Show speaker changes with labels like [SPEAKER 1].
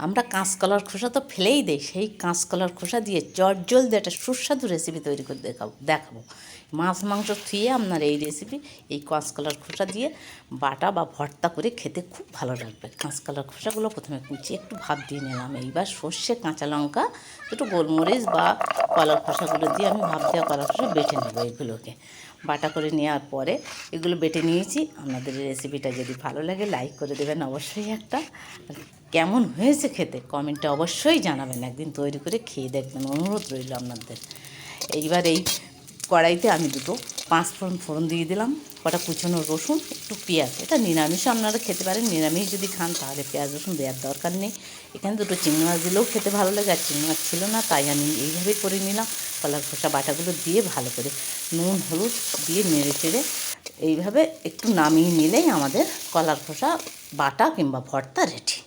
[SPEAKER 1] আমরা কাঁচকলার খোসা তো ফেলেই দেই, সেই কাঁচকলার খোসা দিয়ে চটজলদি একটা সুস্বাদু রেসিপি তৈরি করে দেখাবো। মাছ মাংস থুয়ে আপনার এই রেসিপি এই কাঁচকলার খোসা দিয়ে বাটা বা ভর্তা করে খেতে খুব ভালো লাগবে। কাঁচকলার খোসাগুলো প্রথমে কুচিয়ে একটু ভাপ দিয়ে নিলাম। এইবার সর্ষে, কাঁচা লঙ্কা, একটু গোলমরিচ বা কলার খোসাগুলো দিয়ে আমি ভাপ দেওয়া কলার খোসা বেটে নেবো। এগুলোকে বাটা করে নেওয়ার পরে এগুলো বেটে নিয়েছি। আপনাদের রেসিপিটা যদি ভালো লাগে লাইক করে দেবেন অবশ্যই একটা। কেমন হয়েছে খেতে কমেন্টে অবশ্যই জানাবেন, একদিন তৈরি করে খেয়ে দেখবেন, অনুরোধ রইল আপনাদের। এইবার এই কড়াইতে আমি দুটো পাঁচফোড়ন ফোড়ন দিয়ে দিলাম, কটা কুচনো রসুন, একটু পেঁয়াজ। এটা নিরামিষও আপনারা খেতে পারেন, নিরামিষ যদি খান তাহলে পেঁয়াজ রসুন দেওয়ার দরকার নেই। এখানে দুটো চিংড়ি মাছ দিলেও খেতে ভালো লাগে, আর চিংড়ি মাছ ছিল না তাই আমি এইভাবেই করে নিলাম। কলার খোসা বাটাগুলো দিয়ে ভালো করে নুন হলুদ দিয়ে নেড়ে চেড়ে এইভাবে একটু নামিয়ে নিলেই আমাদের কলার খোসা বাটা কিংবা ভর্তা রেডি।